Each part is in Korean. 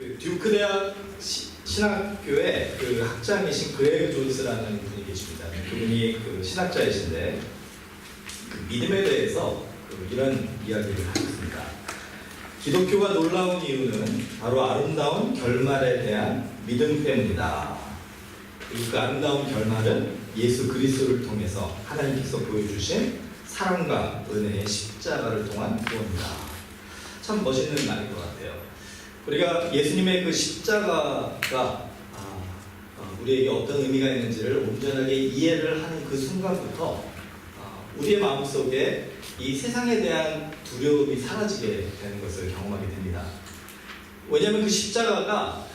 그 듀크 대학 신학교의 그 학장이신 그레그 존스라는 분이 계십니다. 그분이 그 신학자이신데 그 믿음에 대해서 이런 이야기를 하셨습니다. 기독교가 놀라운 이유는 바로 아름다운 결말에 대한 믿음 때문이다. 그리고 그 아름다운 결말은 예수 그리스도를 통해서 하나님께서 보여주신 사랑과 은혜의 십자가를 통한 구원이다. 참 멋있는 말인 것 같아요. 우리가 예수님의 그 십자가가 우리에게 어떤 의미가 있는지를 온전하게 이해를 하는 그 순간부터 우리의 마음속에 이 세상에 대한 두려움이 사라지게 되는 것을 경험하게 됩니다. 왜냐하면 그 십자가가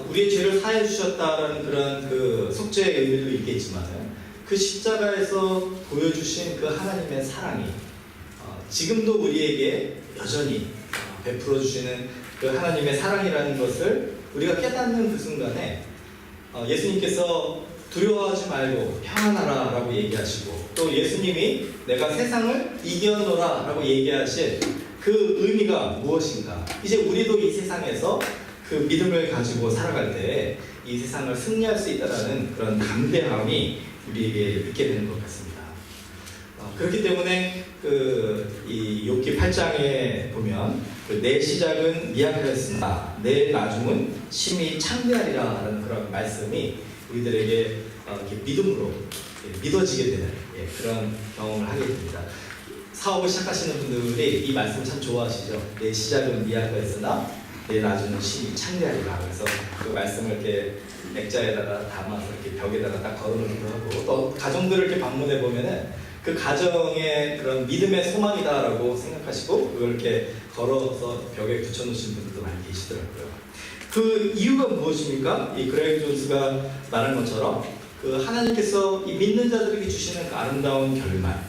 우리의 죄를 사해 주셨다라는 그런 그 속죄의 의미도 있겠지만 그 십자가에서 보여주신 그 하나님의 사랑이 지금도 우리에게 여전히 베풀어 주시는 그 하나님의 사랑이라는 것을 우리가 깨닫는 그 순간에 예수님께서 두려워하지 말고 평안하라 라고 얘기하시고 또 예수님이 내가 세상을 이겨노라 라고 얘기하신 그 의미가 무엇인가. 이제 우리도 이 세상에서 그 믿음을 가지고 살아갈 때 이 세상을 승리할 수 있다는 그런 담대함이 우리에게 있게 되는 것 같습니다. 그렇기 때문에 이 욥기 8장에 보면 내 시작은 미약하였으나 내 나중은 심히 창대하리라 라는 그런 말씀이 우리들에게 믿음으로 믿어지게 되는 그런 경험을 하게 됩니다. 사업을 시작하시는 분들이 이 말씀 참 좋아하시죠. 내 시작은 미약하였으나 내 나중은 심히 창대하리라. 그래서 그 말씀을 이렇게 액자에다가 담아서 이렇게 벽에다가 딱 걸어놓기도 하고 또 가정들을 이렇게 방문해 보면은 그 가정의 그런 믿음의 소망이다라고 생각하시고 그걸 이렇게 걸어서 벽에 붙여놓으신 분들도 많이 계시더라고요. 그 이유가 무엇입니까? 이 그레그 존스가 말한 것처럼 그 하나님께서 이 믿는 자들에게 주시는 그 아름다운 결말,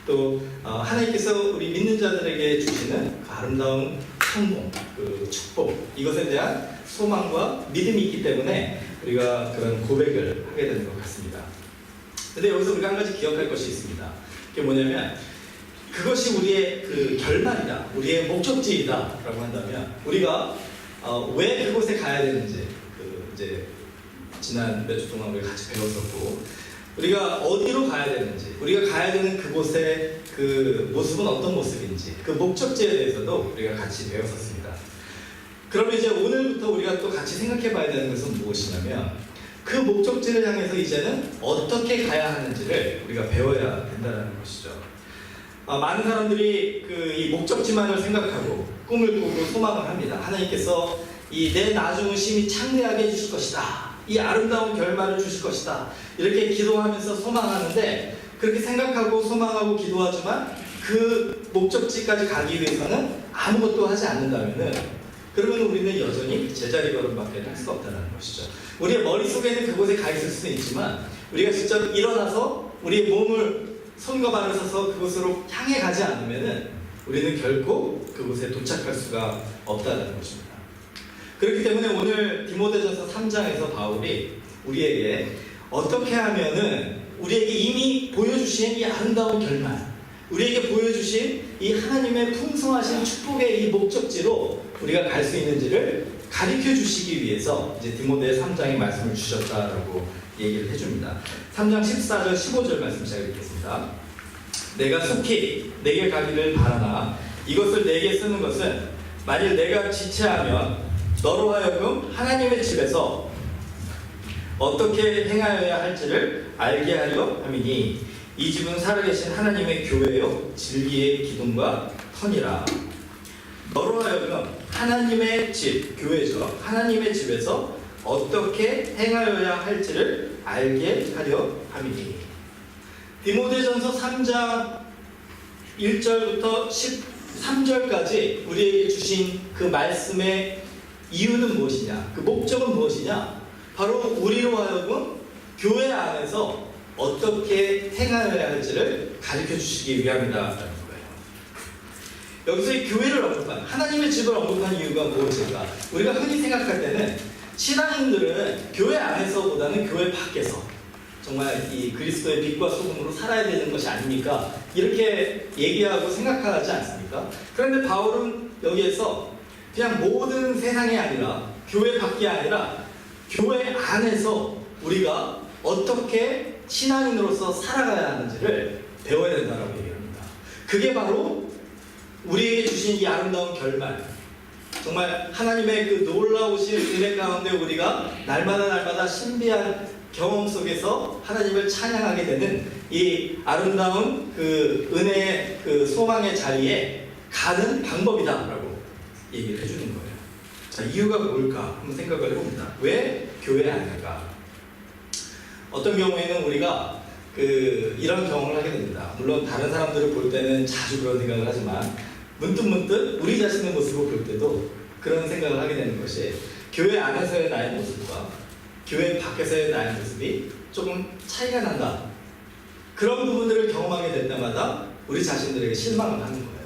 또 하나님께서 우리 믿는 자들에게 주시는 그 아름다운 성공, 그 축복, 이것에 대한 소망과 믿음이 있기 때문에 우리가 그런 고백을 하게 되는 것 같습니다. 근데 여기서 우리가 한 가지 기억할 것이 있습니다. 그게 뭐냐면 그것이 우리의 그 결말이다, 우리의 목적지이다 라고 한다면 우리가 왜 그곳에 가야 되는지 이제 지난 몇 주 동안 우리가 같이 배웠었고 우리가 어디로 가야 되는지 우리가 가야 되는 그곳의 그 모습은 어떤 모습인지 그 목적지에 대해서도 우리가 같이 배웠었습니다. 그러면 이제 오늘부터 우리가 또 같이 생각해 봐야 되는 것은 무엇이냐면 그 목적지를 향해서 이제는 어떻게 가야 하는지를 우리가 배워야 된다는 것이죠. 많은 사람들이 이 목적지만을 생각하고 꿈을 꾸고 소망을 합니다. 하나님께서 이 내 나중은 심히 창대하게 해주실 것이다. 이 아름다운 결말을 주실 것이다. 이렇게 기도하면서 소망하는데 그렇게 생각하고 소망하고 기도하지만 그 목적지까지 가기 위해서는 아무것도 하지 않는다면은 그러면 우리는 여전히 제자리 걸음밖에 할 수가 없다는 것이죠. 우리의 머릿속에는 그곳에 가 있을 수는 있지만 우리가 직접 일어나서 우리의 몸을 손과 발을 써서 그곳으로 향해 가지 않으면은 우리는 결코 그곳에 도착할 수가 없다는 것입니다. 그렇기 때문에 오늘 디모데전서 3장에서 바울이 우리에게 어떻게 하면은 우리에게 이미 보여주신 이 아름다운 결말, 우리에게 보여주신 이 하나님의 풍성하신 축복의 이 목적지로 우리가 갈 수 있는지를 가르쳐 주시기 위해서 이제 디모데 3장의 말씀을 주셨다라고 얘기를 해줍니다. 3장 14절 15절 말씀 제가 읽겠습니다. 내가 속히 내게 가기를 바라나 이것을 내게 쓰는 것은 만일 내가 지체하면 너로 하여금 하나님의 집에서 어떻게 행하여야 할지를 알게 하려 함이니 이 집은 살아계신 하나님의 교회요 진리의 기둥과 터니라. 너로 하여금 하나님의 집, 교회죠. 하나님의 집에서 어떻게 행하여야 할지를 알게 하려 함이니. 디모데전서 3장 1절부터 13절까지 우리에게 주신 그 말씀의 이유는 무엇이냐? 그 목적은 무엇이냐? 바로 우리로 하여금 교회 안에서 어떻게 행하여야 할지를 가르쳐 주시기 위함이다라는 거예요. 여기서 이 교회를 언급한, 하나님의 집을 언급한 이유가 무엇일까? 우리가 흔히 생각할 때는 신앙인들은 교회 안에서보다는 교회 밖에서 정말 이 그리스도의 빛과 소금으로 살아야 되는 것이 아닙니까? 이렇게 얘기하고 생각하지 않습니까? 그런데 바울은 여기에서 그냥 모든 세상이 아니라 교회 밖이 아니라 교회 안에서 우리가 어떻게 신앙인으로서 살아가야 하는지를 배워야 된다고 얘기합니다. 그게 바로 우리에게 주신 이 아름다운 결말, 정말 하나님의 그 놀라우신 은혜 가운데 우리가 날마다 신비한 경험 속에서 하나님을 찬양하게 되는 이 아름다운 그 은혜의 그 소망의 자리에 가는 방법이다라고 얘기를 해주는 거예요. 자, 이유가 뭘까 한번 생각을 해봅니다. 왜 교회 아닐까? 어떤 경우에는 우리가 이런 경험을 하게 됩니다. 물론 다른 사람들을 볼 때는 자주 그런 생각을 하지만 문득 우리 자신의 모습을 볼 때도 그런 생각을 하게 되는 것이, 교회 안에서의 나의 모습과 교회 밖에서의 나의 모습이 조금 차이가 난다. 그런 부분들을 경험하게 될 때마다 우리 자신들에게 실망을 하는 거예요.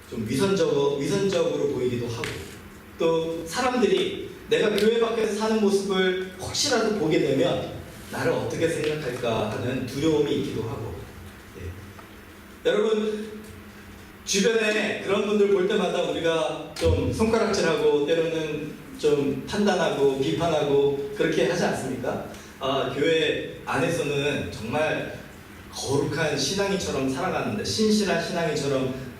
좀 위선적으로 보이기도 하고, 또 사람들이 내가 교회 밖에서 사는 모습을 혹시라도 보게 되면 나를 어떻게 생각할까 하는 두려움이 있기도 하고. 여러분, 주변에 그런 분들 볼 때마다 우리가 좀 손가락질하고 때로는 좀 판단하고 비판하고 그렇게 하지 않습니까? 교회 안에서는 정말 거룩한 신앙인처럼 살아가는데, 신실한 신앙인처럼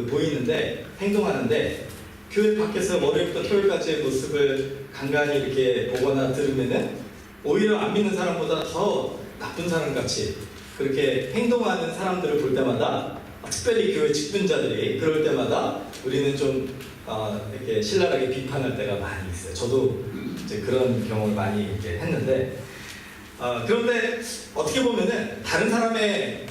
보이는데, 행동하는데, 교회 밖에서 월요일부터 토요일까지의 모습을 간간히 이렇게 보거나 들으면은 오히려 안 믿는 사람보다 더 나쁜 사람같이 그렇게 행동하는 사람들을 볼 때마다, 특별히 교회 직분자들이 그럴 때마다 우리는 좀 이렇게 신랄하게 비판할 때가 많이 있어요. 저도 이제 그런 경험을 많이 이렇게 했는데, 그런데 어떻게 보면은 다른 사람의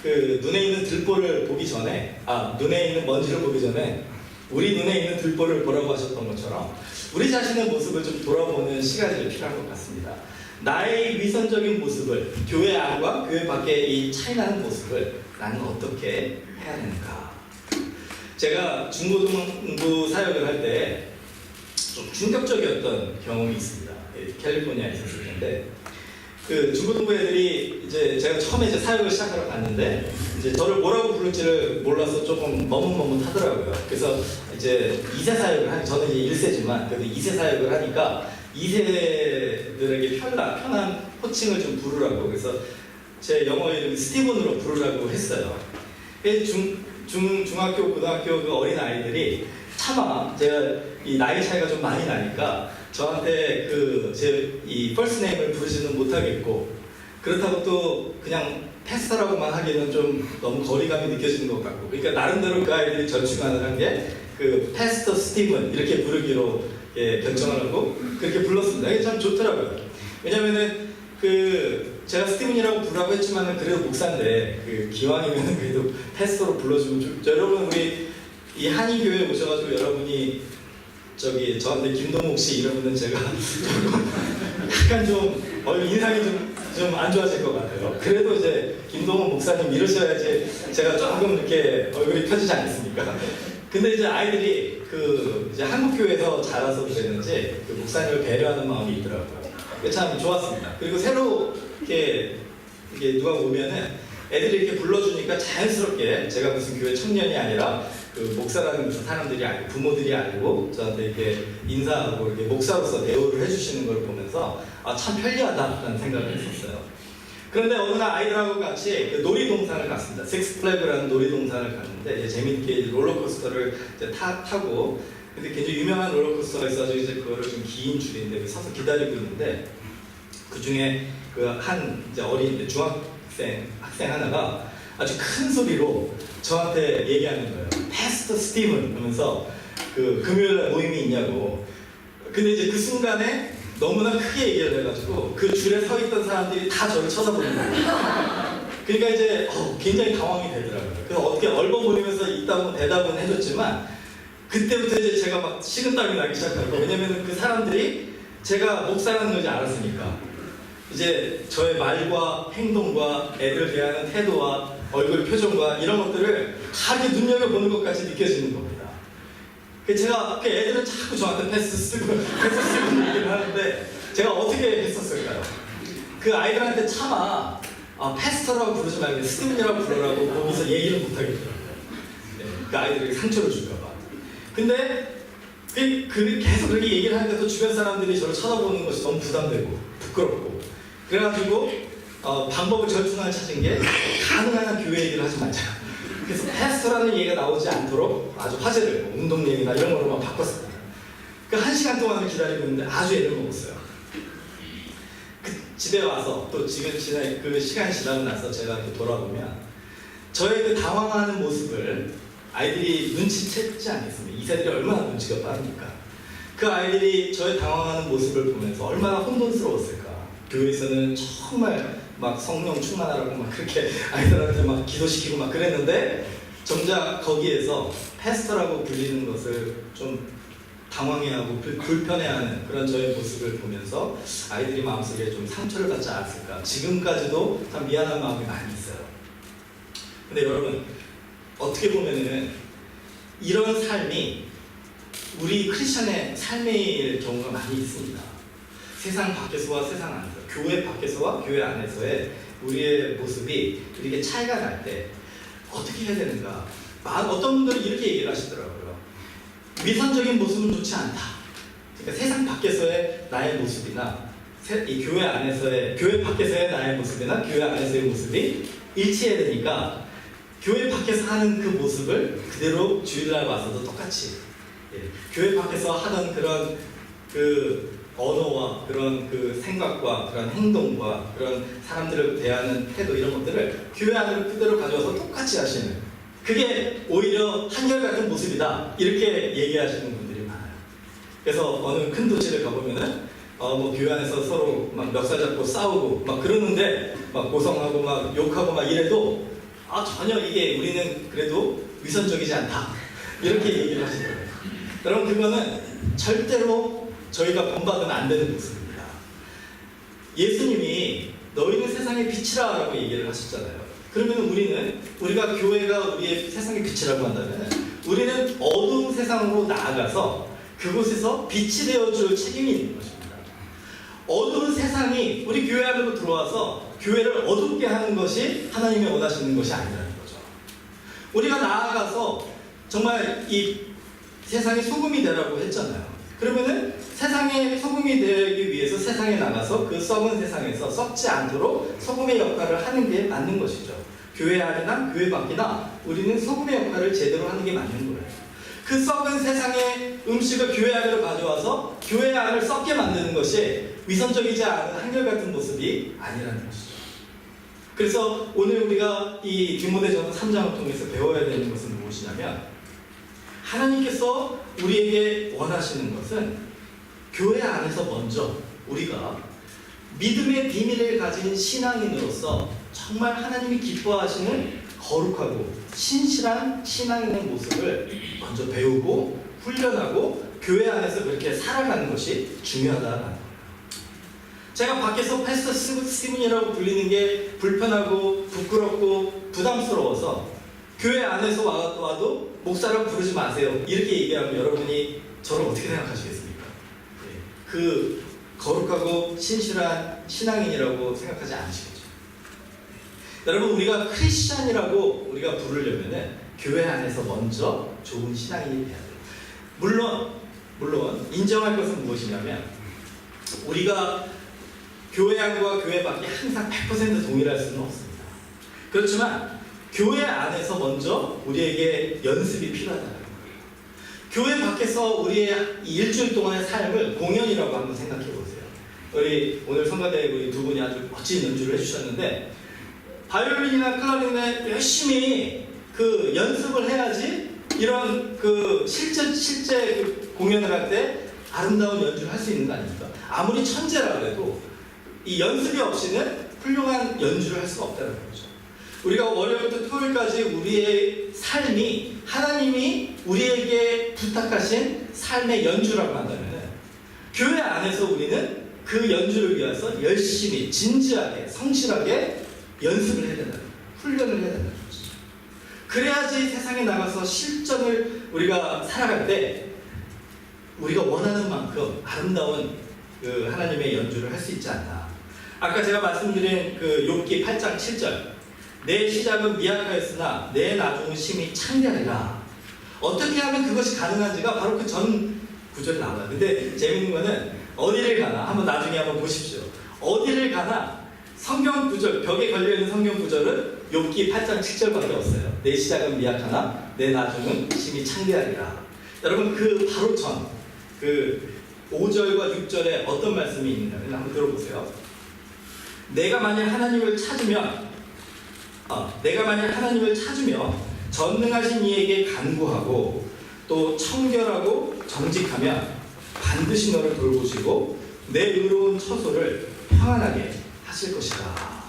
그 눈에 있는 들보를 보기 전에, 눈에 있는 먼지를 보기 전에 우리 눈에 있는 들보를 보라고 하셨던 것처럼 우리 자신의 모습을 좀 돌아보는 시간이 필요한 것 같습니다. 나의 위선적인 모습을, 교회 안과 교회 밖의 이 차이나는 모습을 나는 어떻게 해야 되는가? 제가 중고등부 사역을 할 때 좀 충격적이었던 경험이 있습니다. 캘리포니아에 있었을 텐데, 그 중고등부 애들이 이제 제가 처음에 이제 사역을 시작하러 갔는데 이제 저를 뭐라고 부를지를 몰라서 조금 머뭇머뭇하더라고요. 그래서 이제 2세 사역을 하니, 저는 이제 1세지만 그래도 2세 사역을 하니까 2세들에게 편한 호칭을 좀 부르라고, 그래서 제 영어 이름 스티븐으로 부르라고 했어요. 중학교, 고등학교 그 어린 아이들이 차마 제가 이 나이 차이가 좀 많이 나니까 저한테 제 이 퍼스트 네임을 부르지는 못하겠고, 그렇다고 또 그냥 패스터라고만 하기에는 좀 너무 거리감이 느껴지는 것 같고, 그러니까 나름대로 그 아이들이 절충안을 한 게 그 패스터 스티븐 이렇게 부르기로 결정을 하고 그렇게 불렀습니다. 이게 참 좋더라고요. 왜냐면은 제가 스티븐이라고 부르라고 했지만은 그래도 목사인데 기왕이면 그래도 패스터로 불러주면 여러분, 우리 이 한의교회 오셔가지고 여러분이 저한테 김동욱 씨 이러면은 제가 약간 좀 인상이 좀 안 좋아질 것 같아요. 그래도 이제 김동욱 목사님 이러셔야지 제가 조금 이렇게 얼굴이 펴지지 않겠습니까? 근데 이제 아이들이 이제 한국 교회에서 자라서 그랬는지 목사님을 배려하는 마음이 있더라고요. 참 좋았습니다. 그리고 새로 이게 누가 오면은 애들이 이렇게 불러주니까 자연스럽게 제가 무슨 교회 청년이 아니라 목사라는 무슨 사람들이 알고 부모들이 알고 저한테 이렇게 인사하고 이렇게 목사로서 대우를 해주시는 걸 보면서 참 편리하다라는 생각을 했었어요. 그런데 어느 날 아이들하고 같이 놀이동산을 갔습니다. 식스플래그라는 놀이동산을 갔는데 재밌게 롤러코스터를 이제 타고, 근데 굉장히 유명한 롤러코스터가 있어서 이제 그거를 좀 긴 줄인데 서서 기다리고 있는데, 그 중에 이제 어린 학생 하나가 아주 큰 소리로 저한테 얘기하는 거예요. 패스터 스티븐 하면서 금요일날 모임이 있냐고. 근데 이제 그 순간에 너무나 크게 얘기를 해가지고 그 줄에 서 있던 사람들이 다 저를 쳐다보는 거예요. 그러니까 이제 굉장히 당황이 되더라고요. 그래서 어떻게 얼버무리면서 있다고 대답은 해줬지만, 그때부터 이제 제가 막 식은땀이 나기 시작하고, 왜냐면 그 사람들이 제가 목사라는 걸 알았으니까 이제 저의 말과 행동과 애들 대하는 태도와 얼굴 표정과 이런 것들을 다 이렇게 눈여겨보는 것까지 느껴지는 겁니다. 제가 애들은 자꾸 저한테 패스 쓰고 얘기를 하는데 제가 어떻게 했었을까요? 그 아이들한테 차마 패스터라고 부르지 말고 스티븐이라고 부르라고 거기서 얘기를 못하겠더라고요. 그 아이들에게 상처를 줄까봐. 근데 계속 그렇게 얘기를 하니까 또 주변 사람들이 저를 쳐다보는 것이 너무 부담되고 부끄럽고 그래가지고 방법을 절충하게 찾은 게 가능한 한 교회 얘기를 하지 말자. 그래서 패스터라는 얘기가 나오지 않도록 아주 화제를 운동 얘기나 이런 거로만 바꿨습니다. 그 1시간 동안을 기다리고 있는데 아주 애를 먹었어요. 집에 와서 또 지금 그 시간이 지나고 나서 제가 이렇게 돌아보면 저의 그 당황하는 모습을 아이들이 눈치챘지 않겠습니까? 이 세들이 얼마나 눈치가 빠릅니까? 그 아이들이 저의 당황하는 모습을 보면서 얼마나 혼돈스러웠을까? 교회에서는 정말 막 성령 충만하라고 막 그렇게 아이들한테 막 기도시키고 막 그랬는데 정작 거기에서 패스터라고 불리는 것을 좀 당황해하고 불편해하는 그런 저의 모습을 보면서 아이들이 마음속에 좀 상처를 받지 않았을까. 지금까지도 참 미안한 마음이 많이 있어요. 근데 여러분 어떻게 보면은 이런 삶이 우리 크리스천의 삶의 경우가 많이 있습니다. 세상 밖에서와 세상 안에서, 교회 밖에서와 교회 안에서의 우리의 모습이 이렇게 차이가 날 때 어떻게 해야 되는가. 어떤 분들은 이렇게 얘기를 하시더라고요. 위선적인 모습은 좋지 않다. 그러니까 세상 밖에서의 나의 모습이나 이 교회 안에서의, 교회 밖에서의 나의 모습이나 교회 안에서의 모습이 일치해야 되니까 교회 밖에서 하는 그 모습을 그대로 주일날 와서도 똑같이 교회 밖에서 하던 그런 그 언어와 그런 그 생각과 그런 행동과 그런 사람들을 대하는 태도 이런 것들을 교회 안으로 그대로 가져와서 똑같이 하시는, 그게 오히려 한결같은 모습이다 이렇게 얘기하시는 분들이 많아요. 그래서 어느 큰 도시를 가보면은 뭐 교회 안에서 서로 막 멱살 잡고 싸우고 막 그러는데 막 고성하고 막 욕하고 막 이래도 전혀 이게 우리는 그래도 위선적이지 않다 이렇게 얘기를 하시더라고요. 여러분 그거는 절대로 저희가 본받으면 안 되는 모습입니다. 예수님이 너희는 세상의 빛이라 라고 얘기를 하셨잖아요. 그러면 우리가 교회가 우리의 세상의 빛이라고 한다면 우리는 어두운 세상으로 나아가서 그곳에서 빛이 되어줄 책임이 있는 것입니다. 어두운 세상이 우리 교회 안으로 들어와서 교회를 어둡게 하는 것이 하나님이 원하시는 것이 아니라는 거죠. 우리가 나아가서 정말 이 세상의 소금이 되라고 했잖아요. 그러면은 세상의 소금이 되기 위해서 세상에 나가서 그 썩은 세상에서 썩지 않도록 소금의 역할을 하는 게 맞는 것이죠. 교회 안이나 교회 밖이나 우리는 소금의 역할을 제대로 하는 게 맞는 거예요. 그 썩은 세상의 음식을 교회 안으로 가져와서 교회 안을 썩게 만드는 것이 위선적이지 않은 한결같은 모습이 아니라는 것이죠. 그래서 오늘 우리가 이 디모데전서 3장을 통해서 배워야 되는 것은 무엇이냐면, 하나님께서 우리에게 원하시는 것은 교회 안에서 먼저 우리가 믿음의 비밀을 가진 신앙인으로서 정말 하나님이 기뻐하시는 거룩하고 신실한 신앙인의 모습을 먼저 배우고 훈련하고 교회 안에서 그렇게 살아가는 것이 중요하다는 거예요. 제가 밖에서 패스터 스티븐이라고 불리는 게 불편하고 부끄럽고 부담스러워서 교회 안에서 와도 목사라고 부르지 마세요 이렇게 얘기하면 여러분이 저를 어떻게 생각하시겠습니까? 그 거룩하고 신실한 신앙인이라고 생각하지 않으시겠죠? 여러분 우리가 크리스찬이라고 우리가 부르려면 교회 안에서 먼저 좋은 신앙인이 돼야 돼요. 물론 인정할 것은 무엇이냐면 우리가 교회 안과 교회 밖에 항상 100% 동일할 수는 없습니다. 그렇지만 교회 안에서 먼저 우리에게 연습이 필요하다는 거예요. 교회 밖에서 우리의 일주일 동안의 삶을 공연이라고 한번 생각해 보세요. 우리 오늘 성가대 우리 두 분이 아주 멋진 연주를 해주셨는데 바이올린이나 클라리넷 열심히 그 연습을 해야지 이런 그 실제 그 공연을 할 때 아름다운 연주를 할 수 있는 거 아닙니까? 아무리 천재라 그래도 이 연습이 없이는 훌륭한 연주를 할 수가 없다는 거죠. 우리가 월요일부터 토요일까지 우리의 삶이 하나님이 우리에게 부탁하신 삶의 연주라고 한다면 교회 안에서 우리는 그 연주를 위해서 열심히 진지하게 성실하게 연습을 해야 된다는 거예요. 훈련을 해야 된다는 거죠. 그래야지 세상에 나가서 실전을 우리가 살아갈 때 우리가 원하는 만큼 아름다운 그 하나님의 연주를 할 수 있지 않나. 아까 제가 말씀드린 그 욥기 8장 7절 내 시작은 미약하였으나 내 나중은 심히 창대하리라. 어떻게 하면 그것이 가능한지가 바로 그 전 구절에 나와요. 근데 재밌는 거는 어디를 가나 한번 나중에 한번 보십시오. 어디를 가나 성경 구절, 벽에 걸려있는 성경 구절은 욥기 8장 7절밖에 없어요. 내 시작은 미약하나 내 나중은 심히 창대하리라. 여러분 그 바로 전 그 5절과 6절에 어떤 말씀이 있느냐를 한번 들어보세요. 내가 만약 하나님을 찾으며 전능하신 이에게 간구하고 또 청결하고 정직하면 반드시 너를 돌보시고 내 의로운 처소를 평안하게 하실 것이다.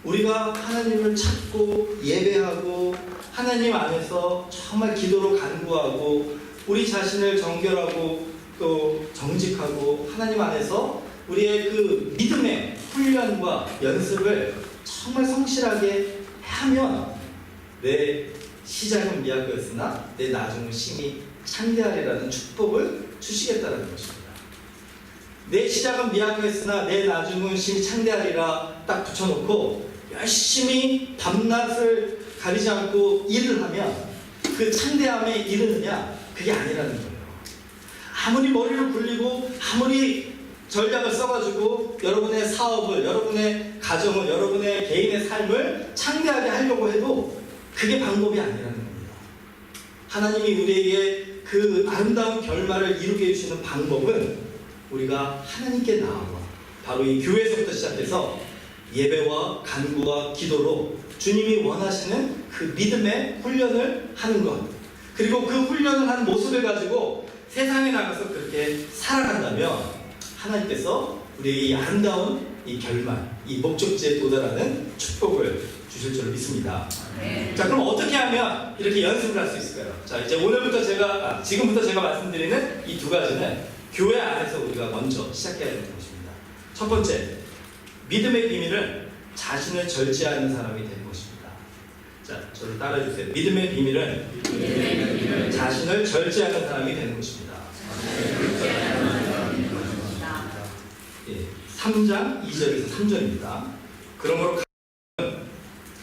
우리가 하나님을 찾고 예배하고 하나님 안에서 정말 기도로 간구하고 우리 자신을 정결하고 또 정직하고 하나님 안에서 우리의 그 믿음의 훈련과 연습을 정말 성실하게 하면 내 시작은 미약하였으나 내 나중은 심히 창대하리라는 축복을 주시겠다는 것입니다. 내 시작은 미약하였으나 내 나중은 심히 창대하리라 딱 붙여놓고 열심히 밤낮을 가리지 않고 일을 하면 그 창대함에 이르느냐? 그게 아니라는 거예요. 아무리 머리를 굴리고 아무리 전략을 써가지고 여러분의 사업을, 여러분의 가정을, 여러분의 개인의 삶을 창대하게 하려고 해도 그게 방법이 아니라는 겁니다. 하나님이 우리에게 그 아름다운 결말을 이루게 해주시는 방법은 우리가 하나님께 나아와 바로 이 교회에서부터 시작해서 예배와 간구와 기도로 주님이 원하시는 그 믿음의 훈련을 하는 것, 그리고 그 훈련을 한 모습을 가지고 세상에 나가서 그렇게 살아간다면 하나님께서 우리의 이 아름다운 이 결말, 이 목적지에 도달하는 축복을 주실 줄 믿습니다. 자, 그럼 어떻게 하면 이렇게 연습을 할 수 있을까요? 자, 이제 오늘부터 지금부터 제가 말씀드리는 이 두 가지는 교회 안에서 우리가 먼저 시작해야 되는 것입니다. 첫 번째, 믿음의 비밀은 자신을 절제하는 사람이 되는 것입니다. 자, 저를 따라해주세요. 믿음의 비밀은 자신을 절제하는 사람이 되는 것입니다. 3장 2절에서 3절입니다. 그러므로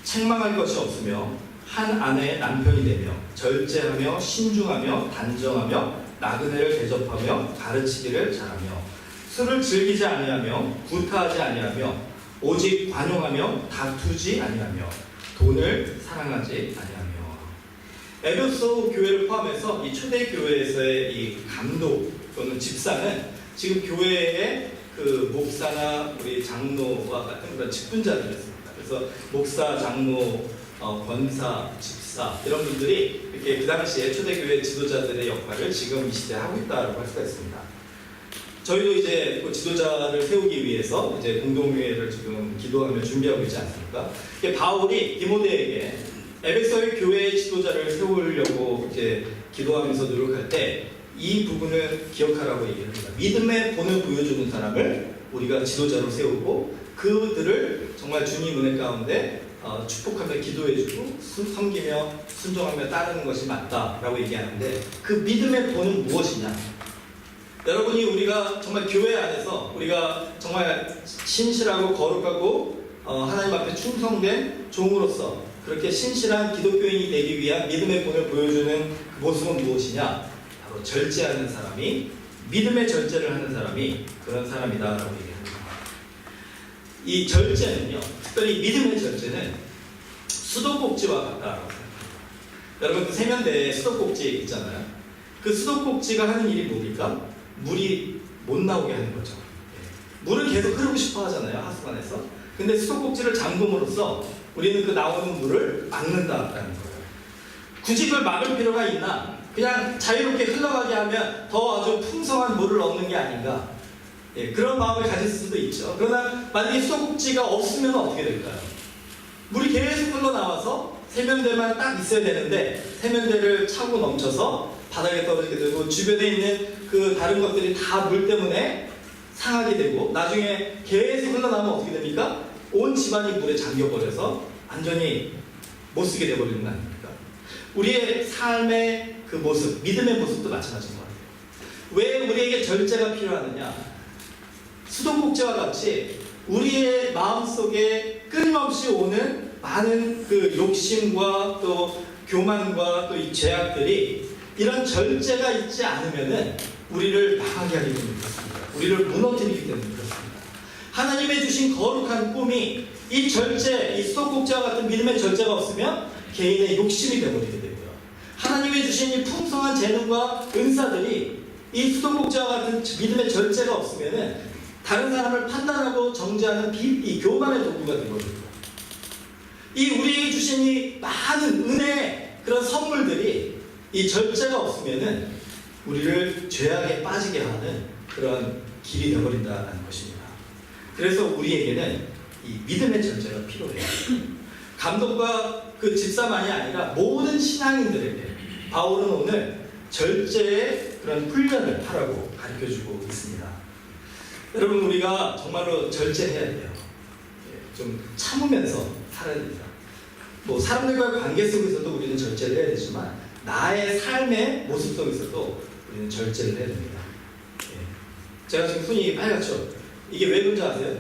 책망할 것이 없으며 한 아내의 남편이 되며 절제하며 신중하며 단정하며 나그네를 대접하며 가르치기를 잘하며 술을 즐기지 아니하며 구타하지 아니하며 오직 관용하며 다투지 아니하며 돈을 사랑하지 아니하며. 에베소 교회를 포함해서 이 초대 교회에서의 이 감독 또는 집사는 지금 교회의 그 목사나 우리 장로와 같은 그런 직분자들이었습니다. 그래서 목사, 장로, 권사, 집사 이런 분들이 이렇게 그 당시에 초대교회 지도자들의 역할을 지금 이 시대에 하고 있다고 할 수가 있습니다. 저희도 이제 그 지도자를 세우기 위해서 이제 공동회의를 지금 기도하며 준비하고 있지 않습니까? 바울이 디모데에게 에베소의 교회의 지도자를 세우려고 이제 기도하면서 노력할 때 이 부분을 기억하라고 얘기합니다. 믿음의 본을 보여주는 사람을 우리가 지도자로 세우고 그들을 정말 주님 은혜 가운데 축복하며 기도해주고 섬기며 순종하며 따르는 것이 맞다라고 얘기하는데 그 믿음의 본은 무엇이냐? 여러분이 우리가 정말 교회 안에서 우리가 정말 신실하고 거룩하고 하나님 앞에 충성된 종으로서 그렇게 신실한 기독교인이 되기 위한 믿음의 본을 보여주는 그 모습은 무엇이냐? 바로 절제하는 사람이, 믿음의 절제를 하는 사람이 그런 사람이다라고 얘기합니다. 이 절제는요, 특별히 믿음의 절제는 수도꼭지와 같다라고 생각합니다. 여러분 그 세면대에 수도꼭지 있잖아요. 그 수도꼭지가 하는 일이 뭡니까? 물이 못 나오게 하는 거죠. 물을 계속 흐르고 싶어 하잖아요, 하수관에서. 근데 수도꼭지를 잠금으로써 우리는 그 나오는 물을 막는다라는 거예요. 굳이 그걸 막을 필요가 있나? 그냥 자유롭게 흘러가게 하면 더 아주 풍성한 물을 얻는 게 아닌가? 그런 마음을 가질 수도 있죠. 그러나 만약에 수도꼭지가 없으면 어떻게 될까요? 물이 계속 흘러나와서 세면대만 딱 있어야 되는데 세면대를 차고 넘쳐서 바닥에 떨어지게 되고 주변에 있는 그 다른 것들이 다 물 때문에 상하게 되고 나중에 계속 흘러나오면 어떻게 됩니까? 온 집안이 물에 잠겨버려서 완전히 못쓰게 되어버리는 거 아닙니까? 우리의 삶의 그 모습, 믿음의 모습도 마찬가지인 것 같아요. 왜 우리에게 절제가 필요하느냐? 수도꼭지와 같이 우리의 마음속에 끊임없이 오는 많은 그 욕심과 또 교만과 또 이 죄악들이 이런 절제가 있지 않으면은 우리를 망하게 하기 때문에 그렇습니다. 우리를 무너뜨리기 때문에 그렇습니다. 하나님의 주신 거룩한 꿈이 이 절제, 이 수도꼭지와 같은 믿음의 절제가 없으면 개인의 욕심이 되어버리게 되고요. 하나님의 주신 이 풍성한 재능과 은사들이 이 수도꼭지와 같은 믿음의 절제가 없으면은 다른 사람을 판단하고 정죄하는 이 교만의 도구가 되어버립니다. 이 우리에게 주신 이 많은 은혜, 그런 선물들이 이 절제가 없으면은 우리를 죄악에 빠지게 하는 그런 길이 되어버린다는 것입니다. 그래서 우리에게는 이 믿음의 절제가 필요해요. 감독과 그 집사만이 아니라 모든 신앙인들에게 바울은 오늘 절제의 그런 훈련을 하라고 가르쳐주고 있습니다. 여러분, 우리가 정말로 절제해야 돼요. 좀 참으면서 살아야 됩니다. 뭐 사람들과의 관계 속에서도 우리는 절제를 해야 되지만 나의 삶의 모습 속에서도 우리는 절제를 해야 됩니다. 제가 지금 손이 빨갛죠? 이게 왜 그런지 아세요?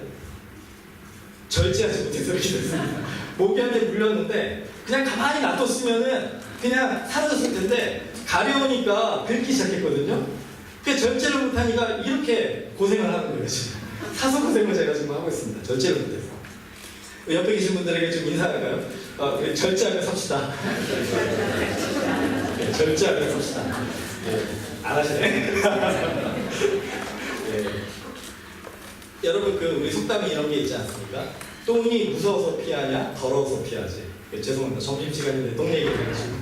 절제하지 못해서 이렇게 됐습니다. 모기한테 물렸는데 그냥 가만히 놔뒀으면은 그냥 사라졌을 텐데 가려우니까 긁기 시작했거든요. 그 절제를 못하니까 이렇게 고생을 하는 거예요. 지금 사서 고생을 제가 지금 하고 있습니다. 절제를 못해서. 옆에 계신 분들에게 좀 인사할까요? 우리 절제하며 삽시다. 네, 절제하며 삽시다. 네, 안 하시네. 네. 여러분, 우리 속담이 이런 게 있지 않습니까? 똥이 무서워서 피하냐, 더러워서 피하지. 죄송합니다. 점심시간인데 똥 얘기를 해가지고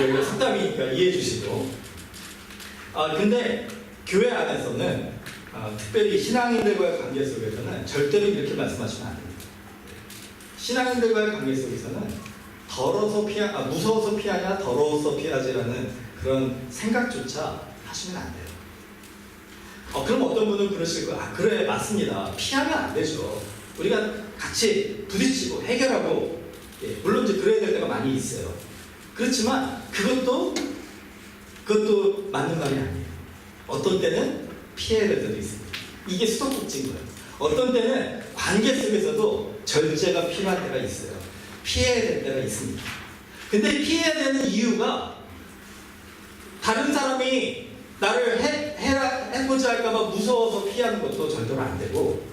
여기가 속담이니까 이해해 주시고. 근데 교회 안에서는 특별히 신앙인들과의 관계 속에서는 절대로 이렇게 말씀하시면 안 됩니다. 신앙인들과의 관계 속에서는 무서워서 피하냐, 더러워서 피하지라는 그런 생각조차 하시면 안 돼요. 그럼 어떤 분은 그러실 거예요. 그래, 맞습니다. 피하면 안 되죠. 우리가 같이 부딪히고 해결하고, 물론 이제 그래야 될 때가 많이 있어요. 그렇지만 그것도 맞는 말이 아니에요. 어떤 때는 피해야 될 때도 있습니다. 이게 수도꼭지인 거예요. 어떤 때는 관계 속에서도 절제가 필요한 때가 있어요. 피해야 될 때가 있습니다. 근데 피해야 되는 이유가 다른 사람이 나를 해보자 할까봐 무서워서 피하는 것도 절대로 안 되고,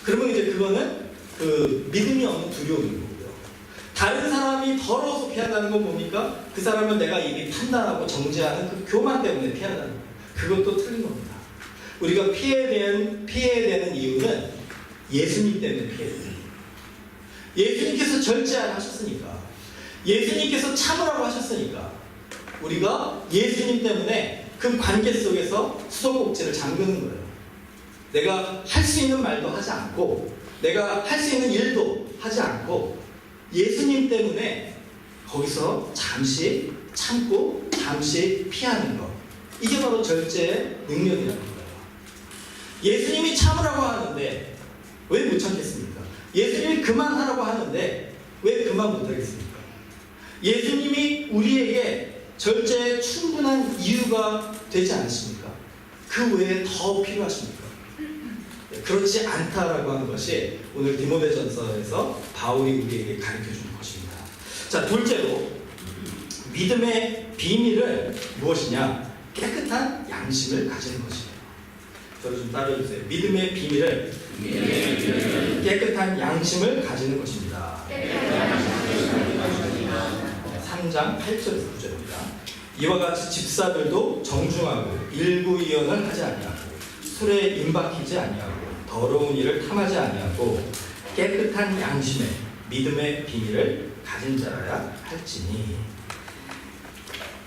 그러면 이제 그거는 믿음이 없는 두려움인 거고요. 다른 사람이 더러워서 피한다는 건 뭡니까? 그 사람은 내가 이미 판단하고 정죄하는 그 교만 때문에 피한다는 거예요. 그것도 틀린 겁니다. 우리가 피해야 되는 이유는 예수님 때문에 피해야 돼요. 예수님께서 절제 안 하셨으니까, 예수님께서 참으라고 하셨으니까, 우리가 예수님 때문에 그 관계 속에서 수도꼭지를 잠그는 거예요. 내가 할 수 있는 말도 하지 않고, 내가 할 수 있는 일도 하지 않고, 예수님 때문에 거기서 잠시 참고 잠시 피하는 것, 이게 바로 절제의 능력이라는 거예요. 예수님이 참으라고 하는데 왜 못 참겠습니까? 예수님이 그만하라고 하는데 왜 그만 못하겠습니까? 예수님이 우리에게 절제에 충분한 이유가 되지 않으십니까? 그 외에 더 필요하십니까? 그렇지 않다라고 하는 것이 오늘 디모데전서에서 바울이 우리에게 가르쳐주는 것입니다. 자, 둘째로 믿음의 비밀은 무엇이냐? 깨끗한 양심을 가지는 것이에요. 저를 좀 따라주세요. 믿음의 비밀은 깨끗한 양심을 가지는 것입니다. 3장 8절에서 9절입니다. 이와 같이 집사들도 정중하고 일구이연을 하지 아니하고 술에 임박히지 아니하고 더러운 일을 탐하지 아니하고 깨끗한 양심에 믿음의 비밀을 가진 자라야 할지니.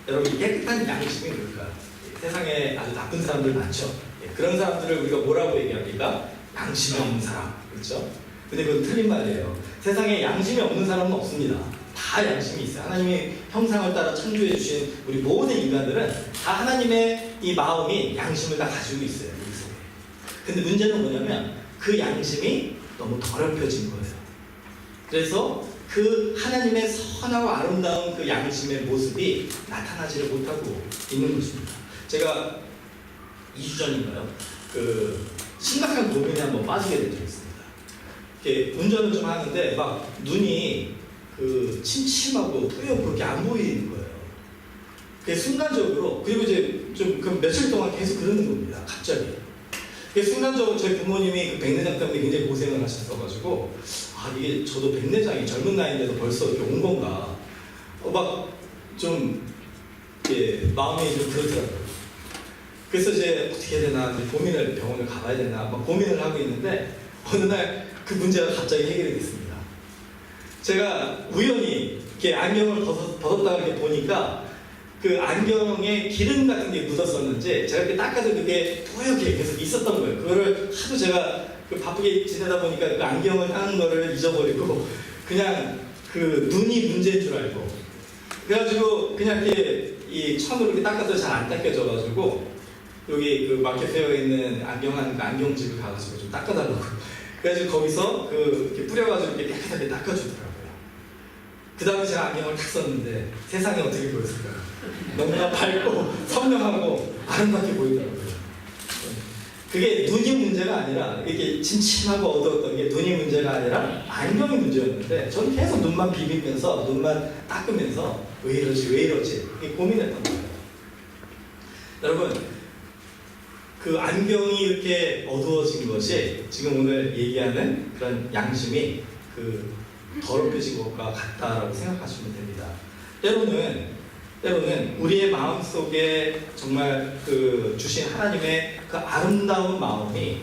여러분, 깨끗한 양심이 뭘까요? 세상에 아주 나쁜 사람들 많죠. 그런 사람들을 우리가 뭐라고 얘기합니까? 양심이 없는 사람, 그렇죠? 근데 그건 틀린 말이에요. 세상에 양심이 없는 사람은 없습니다. 다 양심이 있어요. 하나님의 형상을 따라 창조해 주신 우리 모든 인간들은 다 하나님의 이 마음이 양심을 다 가지고 있어요. 우리 속에. 근데 문제는 뭐냐면 그 양심이 너무 더럽혀진 거예요. 그래서 그 하나님의 선하고 아름다운 그 양심의 모습이 나타나지를 못하고 있는 것입니다. 제가 2주 전인가요? 심각한 고민에 한번 빠지게 된 적이 있습니다. 이렇게 운전을 좀 하는데 막 눈이 그 침침하고 뿌옇게 안 보이는 거예요. 그 순간적으로, 그리고 이제 좀 그 며칠 동안 계속 그러는 겁니다. 갑자기. 그 순간적으로 저희 부모님이 그 백내장 때문에 굉장히 고생을 하셨어가지고, 아, 이게 저도 백내장이 젊은 나이인데도 벌써 이렇게 온 건가. 막 좀 마음이 좀 그렇더라고요. 그래서 이제 어떻게 해야 되나, 고민을, 병원을 가봐야 되나, 막 고민을 하고 있는데, 어느 날 그 문제가 갑자기 해결이 됐습니다. 제가 우연히 이렇게 안경을 벗었다가 이렇게 보니까 그 안경에 기름 같은 게 묻었었는지 제가 이렇게 닦아도 그게 뿌옇게 계속 있었던 거예요. 그거를 하도 제가 바쁘게 지내다 보니까 그 안경을 닦는 거를 잊어버리고 그냥 그 눈이 문제인 줄 알고, 그래가지고 그냥 이렇게 이 천으로 이렇게 닦아도 잘 안 닦여져가지고 여기 그 마켓페어에 있는 안경집을 가가지고 좀 닦아달라고. 그래가지고 거기서 이렇게 뿌려가지고 이렇게 깨끗하게 닦아주더라고요. 그 다음에 제가 안경을 딱 썼는데 세상이 어떻게 보였을까요? 너무나 밝고 선명하고 아름답게 보이더라고요. 그게 눈이 문제가 아니라, 이렇게 침침하고 어두웠던 게 눈이 문제가 아니라 안경이 문제였는데, 저는 계속 눈만 비비면서 눈만 닦으면서 왜 이러지 이렇게 고민했던 거예요. 여러분, 그 안경이 이렇게 어두워진 것이 지금 오늘 얘기하는 그런 양심이 그 더럽혀진 것과 같다라고 생각하시면 됩니다. 때로는 우리의 마음 속에 정말 그 주신 하나님의 그 아름다운 마음이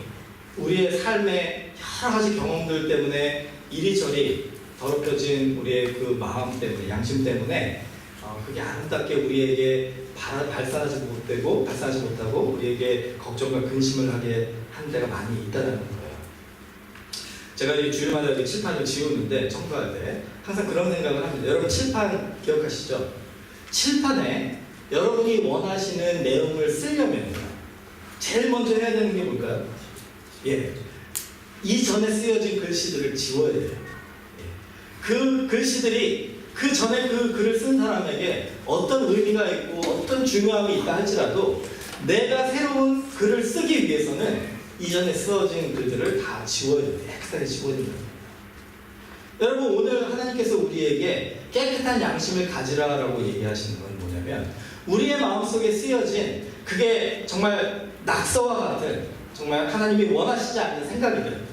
우리의 삶의 여러 가지 경험들 때문에 이리저리 더럽혀진 우리의 그 마음 때문에, 양심 때문에 그게 아름답게 우리에게 발산하지 못하고 우리에게 걱정과 근심을 하게 한 데가 많이 있다는 거예요. 제가 이 주일마다 이렇게 칠판을 지우는데, 청소할 때 항상 그런 생각을 합니다. 여러분, 칠판 기억하시죠? 칠판에 여러분이 원하시는 내용을 쓰려면 제일 먼저 해야 되는 게 뭘까요? 이전에 쓰여진 글씨들을 지워야 돼요. 그 글씨들이 그 전에 그 글을 쓴 사람에게 어떤 의미가 있고 어떤 중요함이 있다 할지라도 내가 새로운 글을 쓰기 위해서는 이전에 쓰여진 글들을 다 지워야 돼요. 깨끗하게 지워야 됩니다. 여러분, 오늘 하나님께서 우리에게 깨끗한 양심을 가지라라고 얘기하시는 건 뭐냐면, 우리의 마음속에 쓰여진 그게 정말 낙서와 같은, 정말 하나님이 원하시지 않는 생각이든,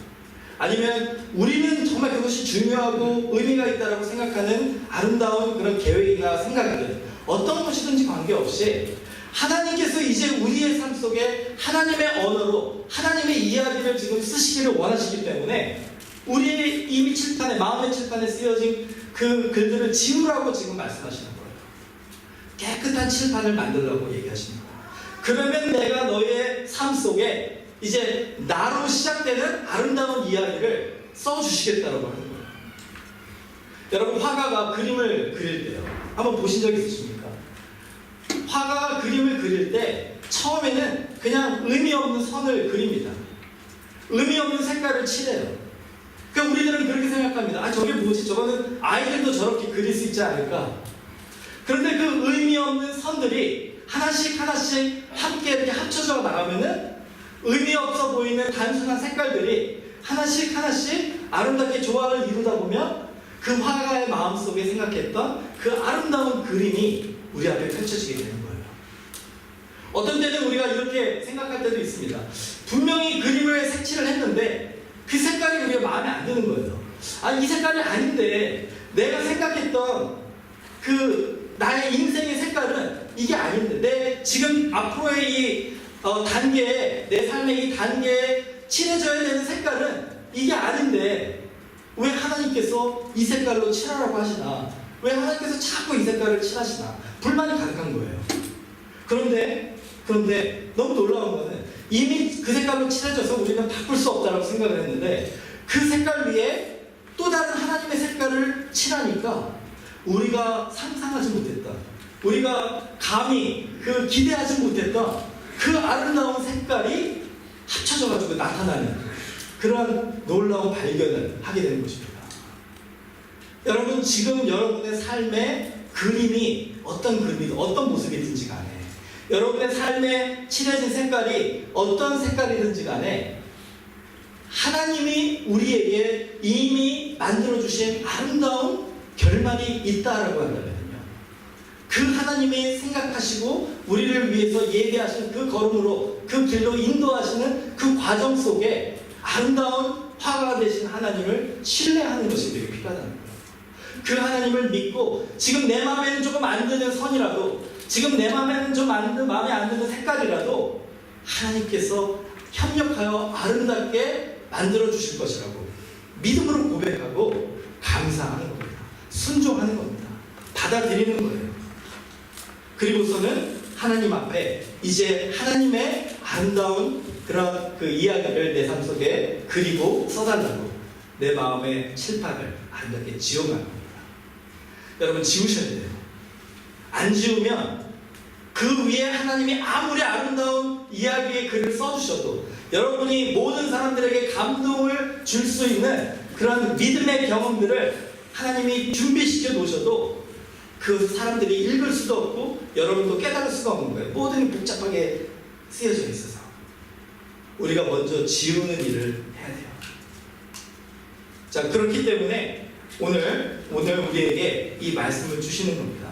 아니면 우리는 정말 그것이 중요하고 의미가 있다고 생각하는 아름다운 그런 계획이나 생각이든, 어떤 것이든지 관계없이 하나님께서 이제 우리의 삶 속에 하나님의 언어로 하나님의 이야기를 지금 쓰시기를 원하시기 때문에 우리의 이미 칠판에, 마음의 칠판에 쓰여진 그 글들을 지우라고 지금 말씀하시는 거예요. 깨끗한 칠판을 만들라고 얘기하시는 거예요. 그러면 내가 너의 삶 속에 이제 나로 시작되는 아름다운 이야기를 써주시겠다라고 하는 거예요. 여러분, 화가가 그림을 그릴 때요, 한번 보신 적 있으십니까? 화가가 그림을 그릴 때 처음에는 그냥 의미 없는 선을 그립니다. 의미 없는 색깔을 칠해요. 그러니까 우리들은 그렇게 생각합니다. 아, 저게 뭐지? 저거는 아이들도 저렇게 그릴 수 있지 않을까? 그런데 그 의미 없는 선들이 하나씩 함께 이렇게 합쳐져 나가면은 의미 없어 보이는 단순한 색깔들이 하나씩 아름답게 조화를 이루다 보면 그 화가의 마음속에 생각했던 그 아름다운 그림이 우리 앞에 펼쳐지게 되는 거예요. 어떤 때는 우리가 이렇게 생각할 때도 있습니다. 분명히 그림을 색칠을 했는데 그 색깔이 우리가 마음에 안 드는 거예요. 아, 이 색깔이 아닌데 내가 생각했던 그 나의 인생의 색깔은 이게 아닌데, 내 지금 앞으로의 이 단계에, 내 삶의 이 단계에 칠해져야 되는 색깔은 이게 아닌데 왜 하나님께서 이 색깔로 칠하라고 하시나? 왜 하나님께서 자꾸 이 색깔을 칠하시나? 불만이 가득한 거예요. 그런데 너무 놀라운 거는 이미 그 색깔로 칠해져서 우리는 바꿀 수 없다고 생각을 했는데 그 색깔 위에 또 다른 하나님의 색깔을 칠하니까 우리가 상상하지 못했던, 우리가 감히 기대하지 못했던 그 아름다운 색깔이 합쳐져가지고 나타나는 그런 놀라운 발견을 하게 되는 것입니다. 여러분, 지금 여러분의 삶의 그림이 어떤 그림이든 어떤 모습이든지 간에, 여러분의 삶에 칠해진 색깔이 어떤 색깔이든지 간에 하나님이 우리에게 이미 만들어주신 아름다운 결말이 있다라고 한다면요, 그 하나님이 생각하시고 우리를 위해서 예배하신 그 걸음으로 그 길로 인도하시는 그 과정 속에 아름다운 화가 되신 하나님을 신뢰하는 것이 되게 필요하다는 거예요. 그 하나님을 믿고 지금 내 마음에는 조금 안 드는 선이라도, 지금 내 마음에는 좀 마음에 안 드는 색깔이라도 하나님께서 협력하여 아름답게 만들어 주실 것이라고 믿음으로 고백하고 감사하는 겁니다. 순종하는 겁니다. 받아들이는 거예요. 그리고서는 하나님 앞에 이제 하나님의 아름다운 그런 그 이야기를 내 삶 속에 그리고 써달라고 내 마음의 칠판을 아름답게 지워가는 겁니다. 여러분, 지우셔야 돼요. 안 지우면 그 위에 하나님이 아무리 아름다운 이야기의 글을 써주셔도, 여러분이 모든 사람들에게 감동을 줄 수 있는 그런 믿음의 경험들을 하나님이 준비시켜 놓으셔도 그 사람들이 읽을 수도 없고 여러분도 깨달을 수가 없는 거예요. 모든 복잡하게 쓰여져 있어서 우리가 먼저 지우는 일을 해야 돼요. 자, 그렇기 때문에 오늘 우리에게 이 말씀을 주시는 겁니다.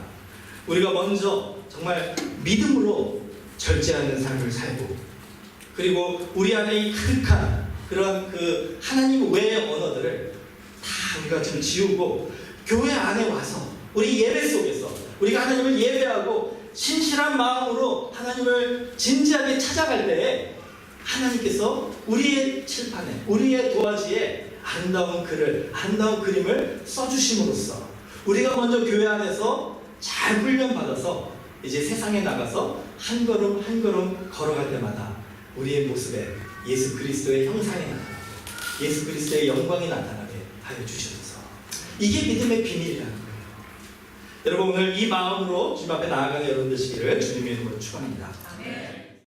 우리가 먼저 정말 믿음으로 절제하는 삶을 살고, 그리고 우리 안에 이 가득한 그런 그 하나님 외의 언어들을 다 우리가 좀 지우고, 교회 안에 와서 우리 예배 속에서 우리가 하나님을 예배하고 신실한 마음으로 하나님을 진지하게 찾아갈 때에 하나님께서 우리의 칠판에, 우리의 도화지에 아름다운 글을, 아름다운 그림을 써주심으로써 우리가 먼저 교회 안에서 잘 훈련받아서 이제 세상에 나가서 한 걸음 한 걸음 걸어갈 때마다 우리의 모습에 예수 그리스도의 형상이 나타나고 예수 그리스도의 영광이 나타나게 하여 주셔서, 이게 믿음의 비밀이라는 거예요. 여러분, 오늘 이 마음으로 주님 앞에 나아가는 여러분 되시기를 주님의 이름으로 축원합니다.